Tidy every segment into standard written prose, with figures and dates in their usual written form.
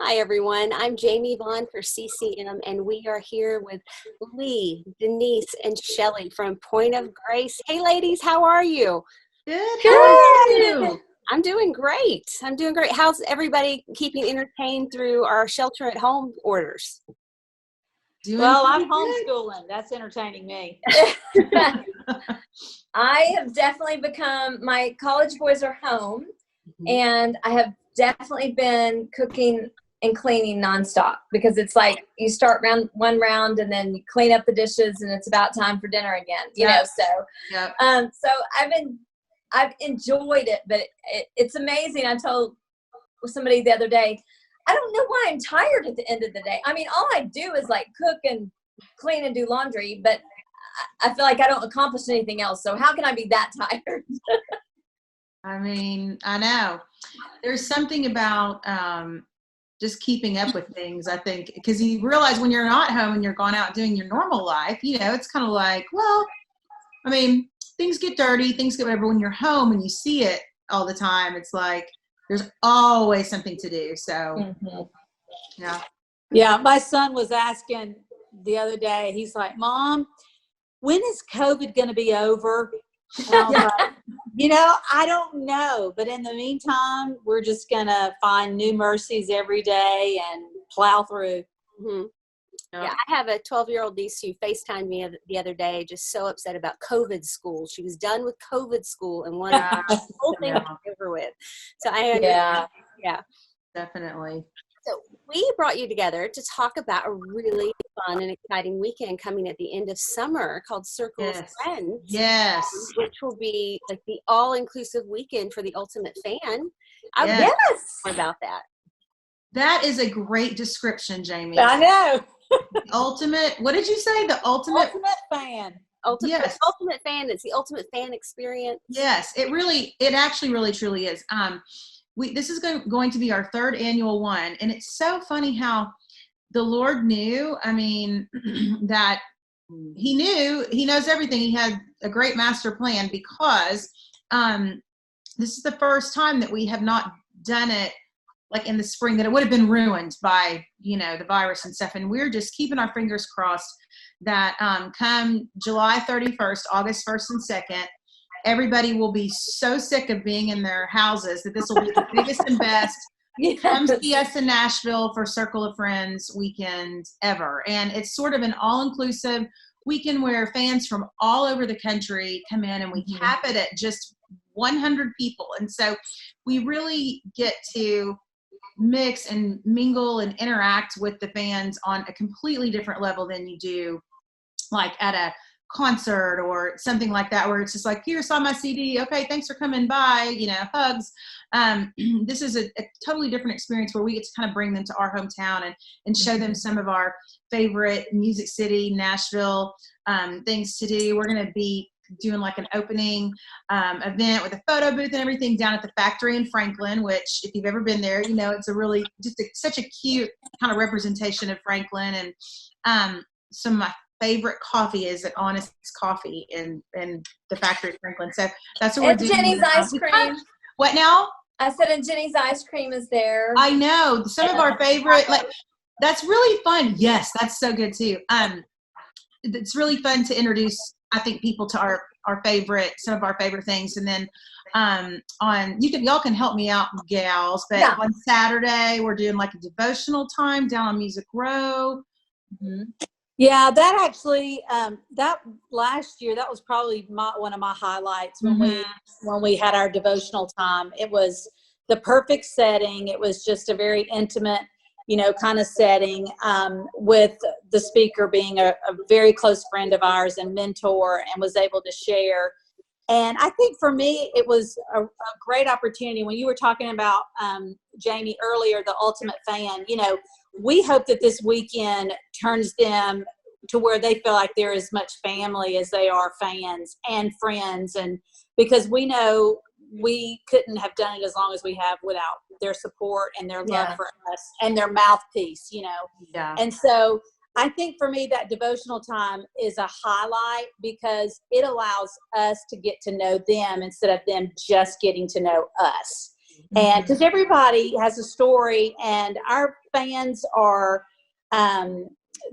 Hi, everyone. I'm Jamie Vaughn for CCM, and we are here with Lee, Denise, and Shelly from Point of Grace. Hey, ladies, how are you? Good. How are Good. you? I'm doing great. I'm doing great. How's everybody keeping entertained through our shelter-at-home orders? Doing Well, I'm pretty good. homeschooling. That's entertaining me. I have definitely become, my college boys are home, and I have definitely been cooking and cleaning nonstop because it's like you start one round and then you clean up the dishes and it's about time for dinner again, you know, so. Yep. So I've enjoyed it, but it's amazing. I told somebody the other day, I don't know why I'm tired at the end of the day. I mean, all I do is like cook and clean and do laundry, but I feel like I don't accomplish anything else. So how can I be that tired? I mean, I know. There's something about just keeping up with things, I think, because you realize when you're not home and you're gone out doing your normal life, you know, it's kind of like, well, I mean, things get dirty, things get whatever. When you're home and you see it all the time, it's like there's always something to do. So, yeah. Yeah, my son was asking the other day, he's like, Mom, when is COVID going to be over? And I was like, I don't know. But in the meantime, we're just going to find new mercies every day and plow through. Mm-hmm. Yeah, I have a 12-year-old niece who FaceTimed me the other day, just so upset about COVID school. She was done with COVID school and wanted the whole thing to be over with. So I understand. Yeah, Definitely. So we brought you together to talk about a really fun and exciting weekend coming at the end of summer called Circle of Friends. Yes. Which will be like the all-inclusive weekend for the ultimate fan. Yes. More about that. That is a great description, Jamie. I know. Ultimate, what did you say? The ultimate fan. Ultimate fan. It's the ultimate fan experience. Yes, it actually really truly is. This is going to be our third annual one, and it's so funny how the Lord knew. I mean, that He knows everything. He had a great master plan because this is the first time that we have not done it like in the spring, that it would have been ruined by, the virus and stuff. And we're just keeping our fingers crossed that come July 31st, August 1st and 2nd, everybody will be so sick of being in their houses that this will be the biggest and best come see us in Nashville for Circle of Friends weekend ever. And it's sort of an all-inclusive weekend where fans from all over the country come in, and we cap it at just 100 people. And so we really get to mix and mingle and interact with the fans on a completely different level than you do like at a concert or something like that, where it's just like, here, saw my CD, okay, thanks for coming by, hugs. This is a totally different experience where we get to kind of bring them to our hometown and show them some of our favorite Music City, Nashville things to do. We're going to be doing like an opening event with a photo booth and everything down at the factory in Franklin, which if you've ever been there, it's a really such a cute kind of representation of Franklin. And some of my favorite coffee is at Honest Coffee in the factory in Franklin. So that's what we're doing. Jenny's Ice Cream. What now? I said, and Jenny's Ice Cream is there. I know. Some of our favorite, that's really fun. Yes, that's so good too. It's really fun to introduce, I think, people to some of our favorite things. And then y'all can help me out, gals, but on Saturday we're doing like a devotional time down on Music Row. Yeah, that actually, that last year, that was probably one of my highlights when we had our devotional time. It was the perfect setting. It was just a very intimate, kind of setting, with the speaker being a very close friend of ours and mentor, and was able to share. And I think for me, it was a great opportunity. When you were talking about, Jamie, earlier, the ultimate fan, we hope that this weekend turns them to where they feel like they're as much family as they are fans and friends. And because we know we couldn't have done it as long as we have without their support and their love for us and their mouthpiece, Yeah. And so I think for me, that devotional time is a highlight because it allows us to get to know them instead of them just getting to know us. And because everybody has a story, and our fans are,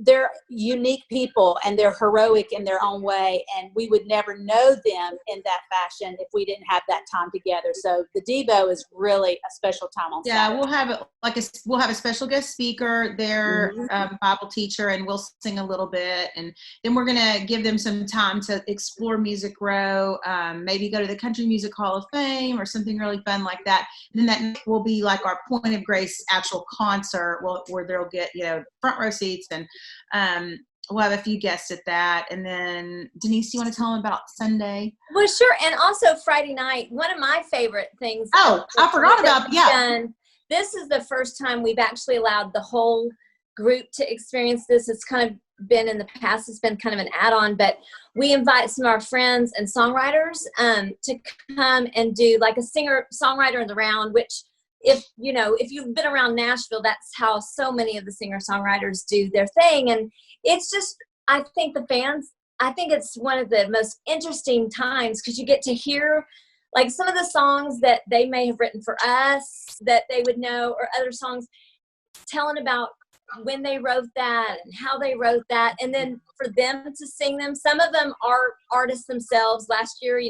they're unique people, and they're heroic in their own way, and we would never know them in that fashion if we didn't have that time together. So the Devo is really a special time on Saturday. We'll have we'll have a special guest speaker there, Bible teacher, and we'll sing a little bit, and then we're gonna give them some time to explore Music Row, maybe go to the Country Music Hall of Fame or something really fun like that. And then that night will be like our Point of Grace actual concert, where they'll get front row seats, and we'll have a few guests at that. And then Denise, do you want to tell them about Sunday? Well, sure. And also Friday night, one of my favorite things. Oh, I forgot about This is the first time we've actually allowed the whole group to experience this. It's kind of been in the past, it's been kind of an add-on, but we invite some of our friends and songwriters to come and do like a singer-songwriter in the round, which if you've been around Nashville, that's how so many of the singer-songwriters do their thing. And it's just, I think it's one of the most interesting times, because you get to hear like some of the songs that they may have written for us that they would know, or other songs telling about when they wrote that and how they wrote that, and then for them to sing them. Some of them are artists themselves. Last year,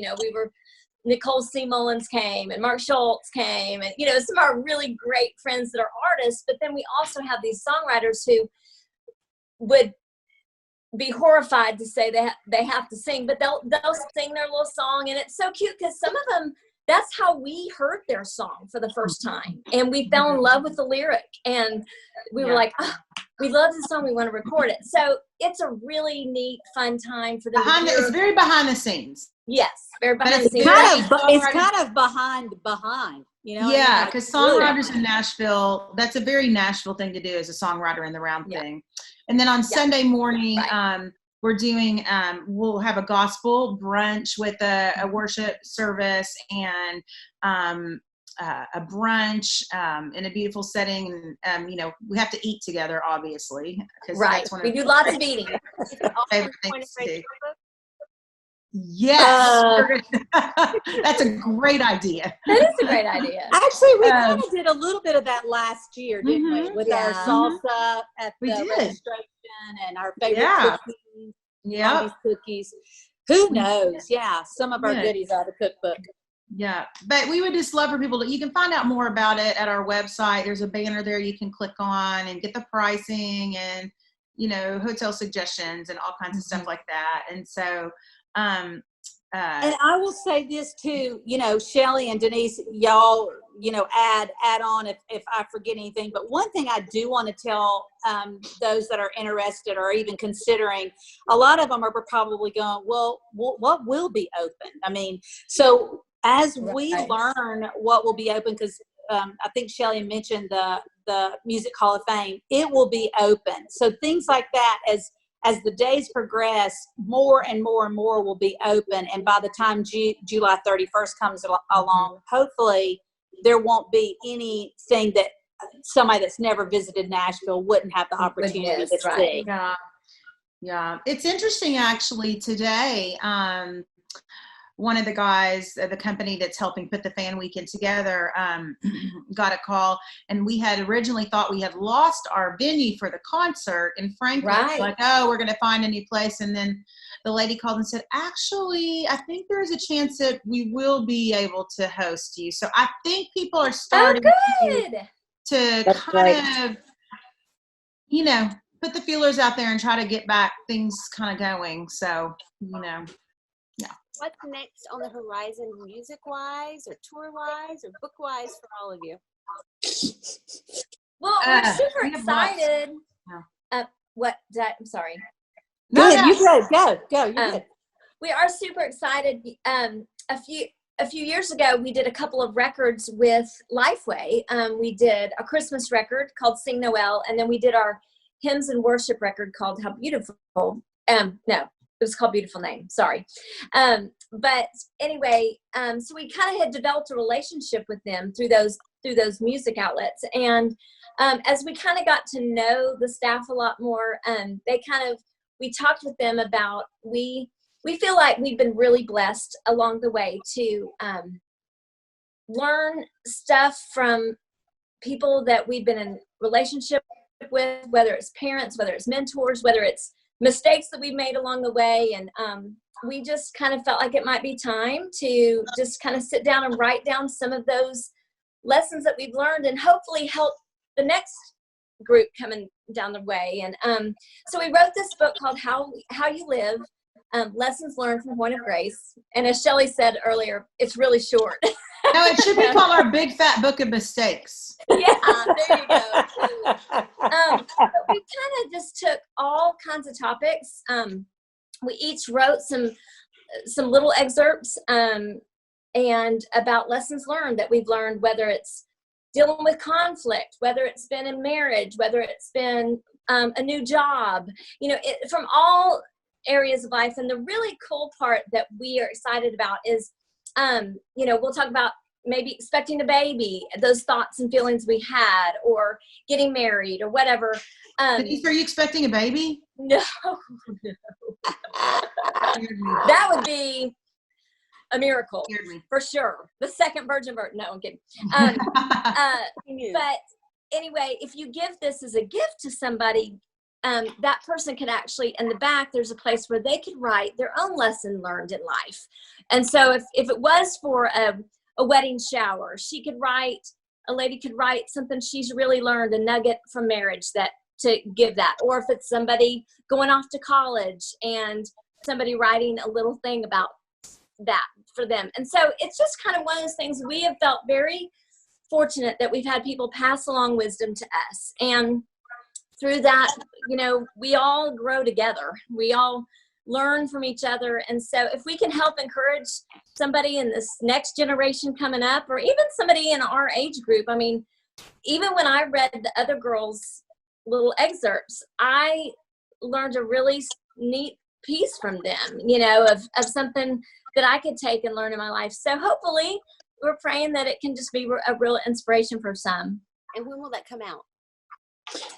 Nicole C. Mullins came, and Mark Schultz came, and some of our really great friends that are artists. But then we also have these songwriters who would be horrified to say they have to sing, but they'll sing their little song, and it's so cute because some of them, that's how we heard their song for the first time, and we fell in love with the lyric, and we were like, oh, we love this song, we want to record it. So it's a really neat, fun time for them. It's very behind the scenes. Yes, very behind the scenes. It's kind of behind. Yeah, because songwriters in Nashville, that's a very Nashville thing to do, as a songwriter in the round thing. And then on Sunday morning, we're doing, we'll have a gospel brunch with a worship service, and a brunch in a beautiful setting. And, we have to eat together, obviously. Right. We do lots of eating. Favorite things to do. Yes. That's a great idea. That is a great idea. Actually, we kind of did a little bit of that last year, didn't we? With our salsa at the registration, and our favorite cookies, cookies. Who knows? Yeah, some of our goodies out of the cookbook. Yeah, but we would just love for people you can find out more about it at our website. There's a banner there you can click on and get the pricing and, hotel suggestions and all kinds of stuff like that. And so, and I will say this too, Shelly and Denise, y'all, add on if I forget anything. But one thing I do want to tell those that are interested or even considering, a lot of them are probably going, well, what will be open? I mean, so as we learn what will be open, because I think Shelly mentioned the Music Hall of Fame, it will be open. So things like that, as the days progress, more and more and more will be open. And by the time July 31st comes along, hopefully there won't be anything that somebody that's never visited Nashville wouldn't have the opportunity to see. Yeah. It's interesting, actually, today, one of the guys, the company that's helping put the fan weekend together, got a call, and we had originally thought we had lost our venue for the concert in Franklin. Like, oh, we're going to find a new place. And then the lady called and said, actually, I think there's a chance that we will be able to host you. So I think people are starting to kind of, put the feelers out there and try to get back things kind of going. So, What's next on the horizon, music-wise, or tour-wise, or book-wise, for all of you? Well, we're super excited. I'm sorry. No, you go. You're good. We are super excited. A few years ago, we did a couple of records with Lifeway. We did a Christmas record called Sing Noel, and then we did our hymns and worship record called How Beautiful. It was called Beautiful Name. Sorry. But anyway, so we kind of had developed a relationship with them through those music outlets. And as we kind of got to know the staff a lot more, we talked with them about, we feel like we've been really blessed along the way to learn stuff from people that we've been in relationship with, whether it's parents, whether it's mentors, whether it's mistakes that we've made along the way. And we just kind of felt like it might be time to just kind of sit down and write down some of those lessons that we've learned and hopefully help the next group coming down the way. And so we wrote this book called How You Live, Lessons Learned from Point of Grace. And as Shelley said earlier, it's really short. No, it should be called Our Big Fat Book of Mistakes. Yeah, there you go. But we kind of just took all kinds of topics. We each wrote some little excerpts and about lessons learned that we've learned, whether it's dealing with conflict, whether it's been in marriage, whether it's been a new job, from all areas of life. And the really cool part that we are excited about is, we'll talk about maybe expecting a baby, those thoughts and feelings we had, or getting married or whatever. Denise, are you expecting a baby? No. That would be a miracle for sure. The second virgin birth. No, I'm kidding. But anyway, if you give this as a gift to somebody, that person can actually, in the back, there's a place where they could write their own lesson learned in life. And so if it was for a wedding shower, a lady could write something she's really learned, a nugget from marriage to give that. Or if it's somebody going off to college and somebody writing a little thing about that for them. And so it's just kind of one of those things. We have felt very fortunate that we've had people pass along wisdom to us. And through that, we all grow together. We all learn from each other. And so if we can help encourage somebody in this next generation coming up, or even somebody in our age group, I mean, even when I read the other girls' little excerpts, I learned a really neat piece from them, of something that I could take and learn in my life. So hopefully we're praying that it can just be a real inspiration for some. And when will that come out?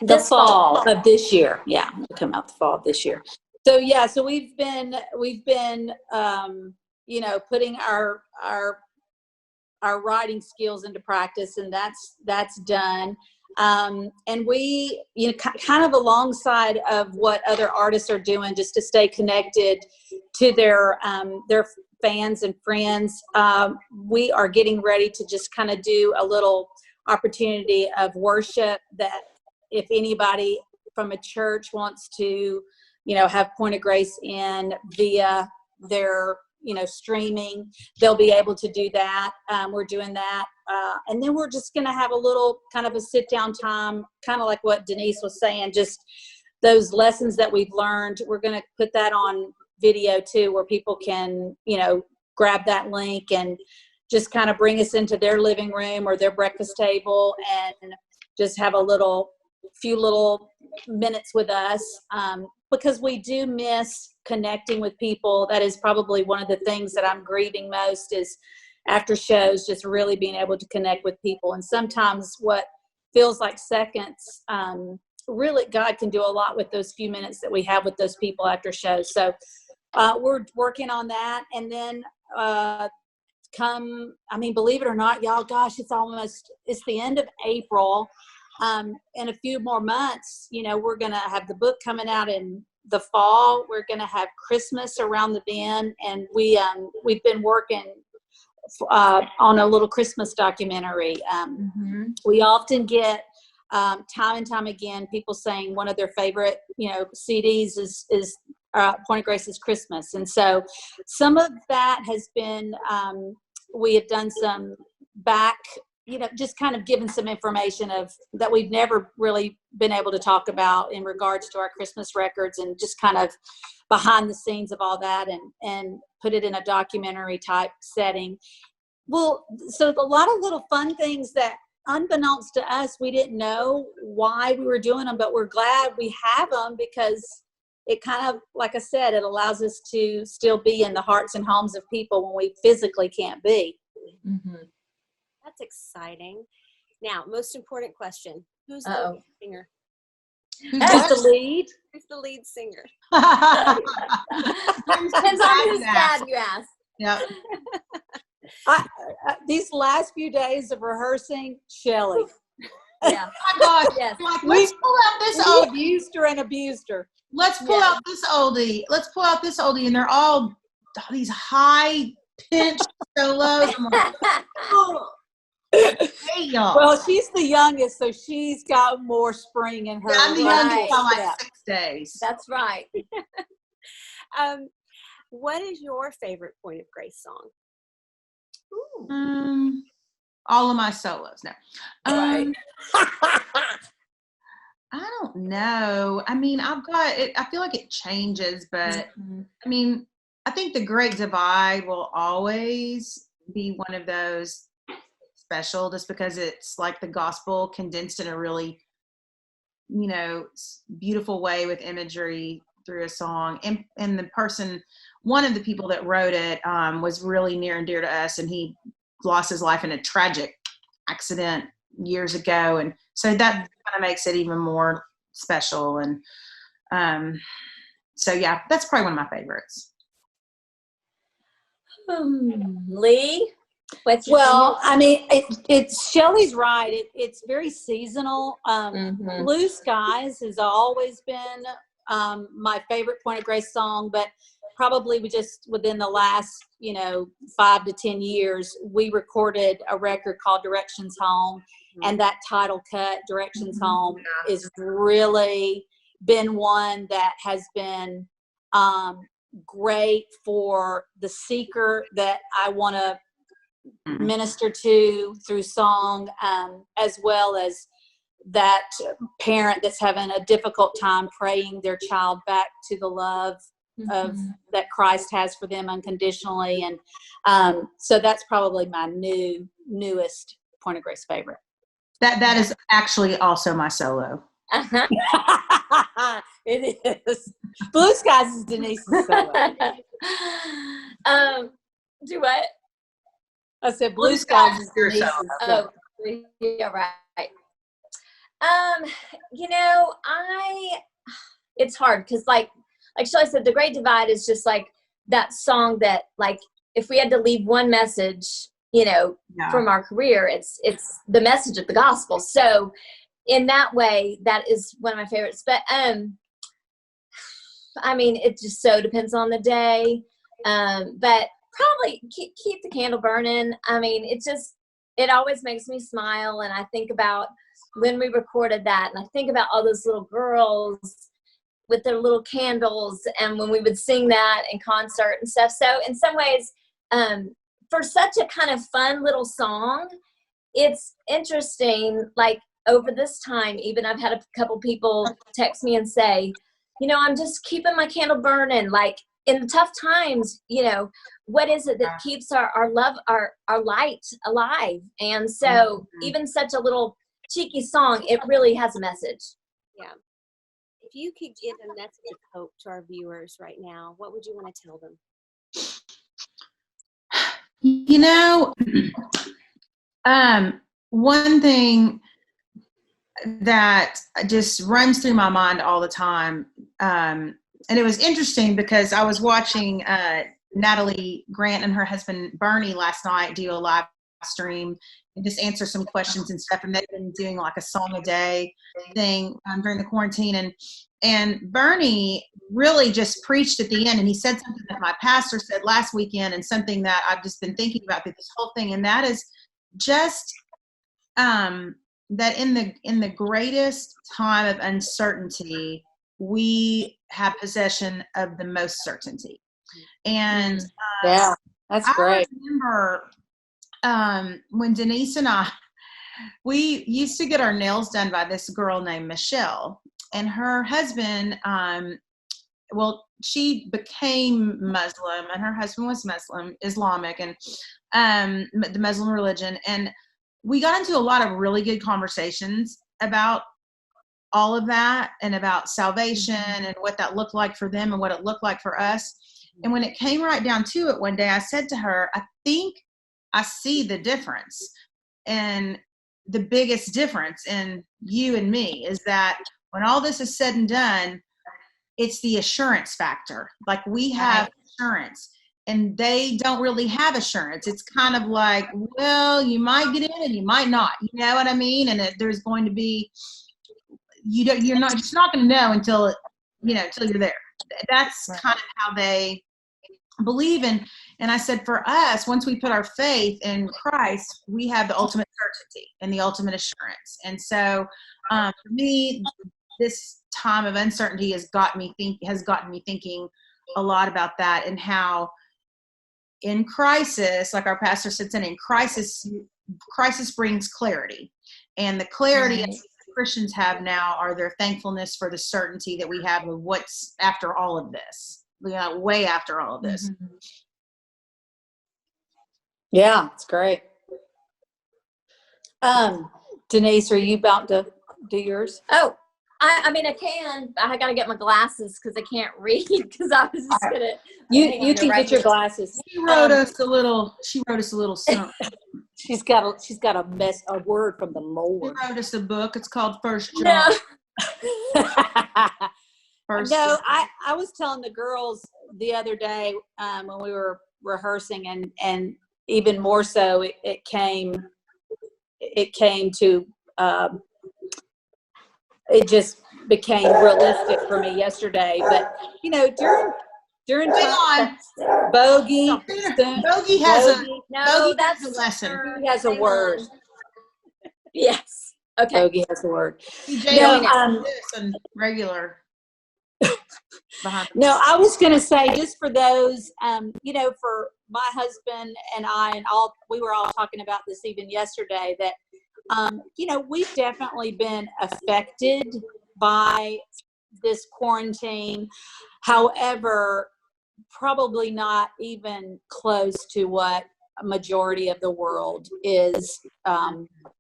The fall of this year. Yeah, it'll come out the fall of this year. So we've been putting our writing skills into practice, and that's done. And we, kind of alongside of what other artists are doing, just to stay connected to their fans and friends, we are getting ready to just kind of do a little opportunity of worship, that if anybody from a church wants to, have Point of Grace in via their, streaming, they'll be able to do that. We're doing that. And then we're just going to have a little kind of a sit down time, kind of like what Denise was saying, just those lessons that we've learned. We're going to put that on video too, where people can, grab that link and just kind of bring us into their living room or their breakfast table and just have a few little minutes with us. Because we do miss connecting with people. That is probably one of the things that I'm grieving most, is after shows, just really being able to connect with people. And sometimes what feels like seconds, really God can do a lot with those few minutes that we have with those people after shows. So we're working on that. And then believe it or not, y'all, gosh, it's the end of April. In a few more months, we're going to have the book coming out in the fall. We're going to have Christmas around the bend. And we've been working on a little Christmas documentary. We often get time and time again people saying one of their favorite, CDs is Point of Grace's Christmas. And so some of that has been, we have done some back, just kind of given some information that we've never really been able to talk about in regards to our Christmas records, and just kind of behind the scenes of all that, and put it in a documentary type setting. Well, so a lot of little fun things that, unbeknownst to us, we didn't know why we were doing them, but we're glad we have them, because it kind of, like I said, it allows us to still be in the hearts and homes of people when we physically can't be. Mm-hmm. That's exciting. Now, most important question: who's the lead singer? Who's the lead? Who's the lead singer? Depends on who's sad, you ask. Yeah. these last few days of rehearsing, Shelley. Yeah. Oh my God. Yes. Like, let's pull out this We oldie. abused her and abused her. Let's pull out this oldie. Let's pull out this oldie. And they're all these high pitched solos. I'm like, oh, hey, y'all. Well, she's the youngest, so she's got more spring in her. I'm the Right. youngest by like step. 6 days. That's right. What is your favorite Point of Grace song? All of my solos. No. Right. I don't know. I mean, I've got it. I feel like it changes, but I mean, I think The Great Divide will always be one of those special just because it's like the gospel condensed in a really, beautiful way with imagery through a song. And the person, one of the people that wrote it was really near and dear to us, and he lost his life in a tragic accident years ago. And so that kind of makes it even more special. And so, yeah, that's probably one of my favorites. Lee? Well, I mean, it's Shelley's right. It's very seasonal. Blue Skies has always been my favorite Point of Grace song, but probably within the last 5 to 10 years, we recorded a record called Directions Home, and that title cut, Directions Home, is really been one that has been great for the seeker that I want to minister to through song, as well as that parent that's having a difficult time praying their child back to the love of that Christ has for them unconditionally. And so that's probably my newest Point of Grace favorite. That is actually also my solo. It is. Blue Skies is Denise's solo. Do what? I said Blue Skies is your Denise's solo. Oh, yeah, right. It's hard because like Shelley said, The Great Divide is just like that song that, like, if we had to leave one message, from our career, it's the message of the gospel. So in that way, that is one of my favorites. But I mean, it just so depends on the day. But probably keep the candle burning. I mean, it always makes me smile. And I think about when we recorded that, and I think about all those little girls with their little candles, and when we would sing that in concert and stuff. So in some ways, for such a kind of fun little song, it's interesting, like over this time, even I've had a couple people text me and say, I'm just keeping my candle burning. Like in the tough times, what is it that keeps our love, our light alive? And so even such a little cheeky song, it really has a message. Yeah. If you could give a message of hope to our viewers right now, what would you want to tell them? One thing that just runs through my mind all the time, and it was interesting because I was watching Natalie Grant and her husband Bernie last night do a live stream and just answer some questions and stuff, and they've been doing like a song a day thing during the quarantine, and Bernie really just preached at the end, and he said something that my pastor said last weekend, and something that I've just been thinking about through this whole thing, and that is just that in the greatest time of uncertainty, we have possession of the most certainty. And yeah, that's great. I remember when Denise and we used to get our nails done by this girl named Michelle, and her husband, she became Muslim, and her husband was Islamic, and the Muslim religion. And we got into a lot of really good conversations about all of that and about salvation and what that looked like for them and what it looked like for us. And when it came right down to it, one day I said to her, I think I see the difference. And the biggest difference in you and me is that when all this is said and done, it's the assurance factor. Like we have assurance. and they don't really have assurance. It's kind of like, well, you might get in and you might not. You know what I mean? And there's going to be, you're not just not going to know until until you're there. That's kind of how they believe in. And I said, for us, once we put our faith in Christ, we have the ultimate certainty and the ultimate assurance. And so for me, this time of uncertainty has gotten me thinking a lot about that, and how in crisis, like our pastor said, in crisis brings clarity. And the clarity that Christians have now are their thankfulness for the certainty that we have of what's after all of this, way after all of this. Mm-hmm. Yeah, it's great. Denise, are you about to do yours? Oh, I mean, I can. I got to get my glasses because I can't read, because I was just going to. You can get your glasses. She wrote us a little something. She's got a word from the Lord. She wrote us a book. It's called First John. No. No, I was telling the girls the other day when we were rehearsing, and even more so, it came to it just became realistic for me yesterday. But during Hang on. Bogey has a lesson. He has a word. Yes. Okay. Bogey has a word. And regular. No, I was going to say, just for those, for my husband and I, and we were all talking about this even yesterday, that, we've definitely been affected by this quarantine. However, probably not even close to what a majority of the world is,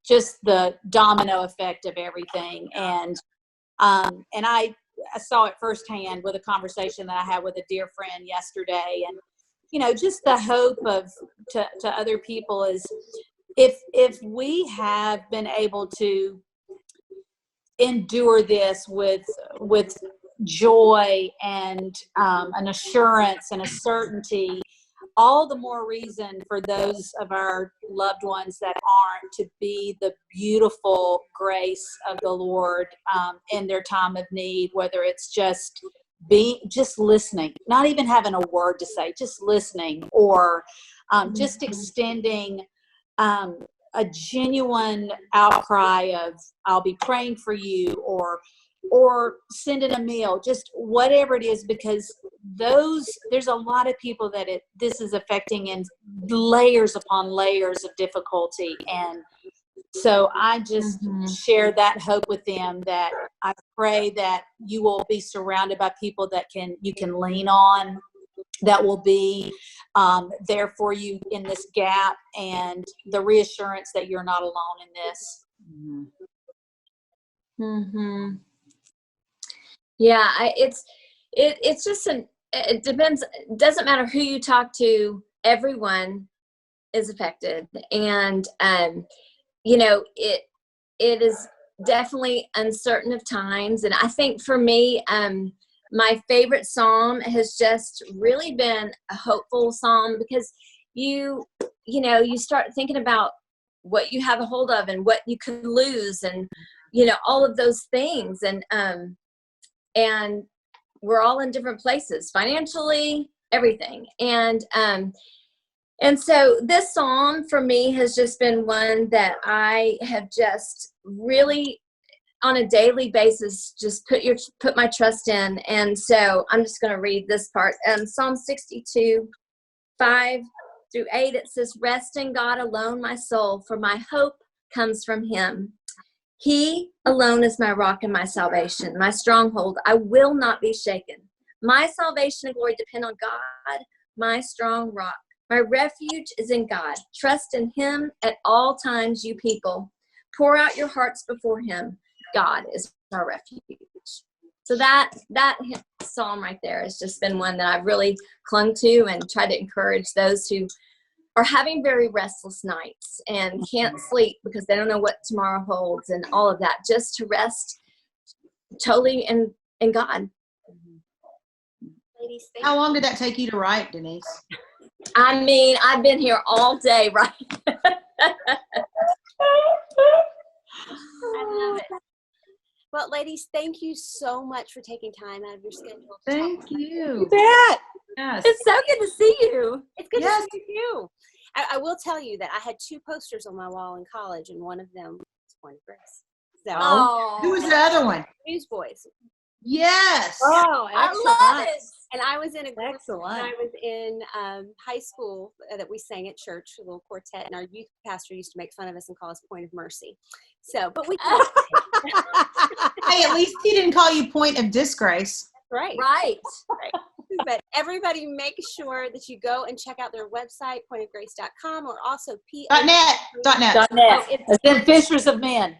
just the domino effect of everything. And I saw it firsthand with a conversation that I had with a dear friend yesterday. And, just the hope to other people is, if we have been able to endure this with joy and an assurance and a certainty, all the more reason for those of our loved ones that aren't to be the beautiful grace of the Lord in their time of need, whether it's just listening, not even having a word to say, just listening, or just extending a genuine outcry of, I'll be praying for you, or sending a meal, just whatever it is, because there's a lot of people that this is affecting in layers upon layers of difficulty. And so I just share that hope with them, that I pray that you will be surrounded by people that you can lean on, that will be there for you in this gap, and the reassurance that you're not alone in this. Mm-hmm. Yeah, it's just it depends. It doesn't matter who you talk to. Everyone is affected, and it is definitely uncertain of times. And I think for me, my favorite psalm has just really been a hopeful psalm, because you start thinking about what you have a hold of and what you could lose, and all of those things, and we're all in different places financially, everything. And so this psalm for me has just been one that I have just really on a daily basis just put my trust in. And so I'm just going to read this part. Psalm 62, 5-8, it says, "Rest in God alone, my soul, for my hope comes from him. He alone is my rock and my salvation, my stronghold. I will not be shaken. My salvation and glory depend on God, my strong rock. My refuge is in God. Trust in him at all times, you people. Pour out your hearts before him. God is our refuge." So that psalm right there has just been one that I've really clung to and tried to encourage those who are having very restless nights and can't sleep because they don't know what tomorrow holds, and all of that, just to rest totally in God. How long did that take you to write, Denise? I mean, I've been here all day, right? I love it. Well, ladies, thank you so much for taking time out of your schedule. to talk Thank about you. You bet. Yes. It's so good to see you. It's good Yes. to see you. I will tell you that I had 2 posters on my wall in college, and one of them was Point of Grace. So, Oh, Who was the other one? Newsboys. Yes. Oh, I excellent. love it. And I was in a group Excellent. when I was in high school that we sang at church, a little quartet, and our youth pastor used to make fun of us and call us Point of Mercy. So, but we Hey, at least he didn't call you Point of Disgrace. right. Right. But everybody make sure that you go and check out their website, pointofgrace.com, or also .net. .net. It's been Fishers of Men.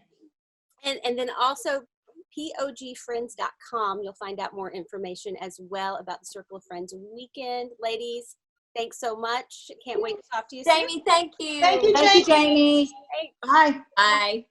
And then also pogfriends.com. You'll find out more information as well about the Circle of Friends weekend. Ladies, thanks so much. Can't wait to talk to you soon. Jamie, thank you. Thank you, Thank you, Jamie. Bye. Bye.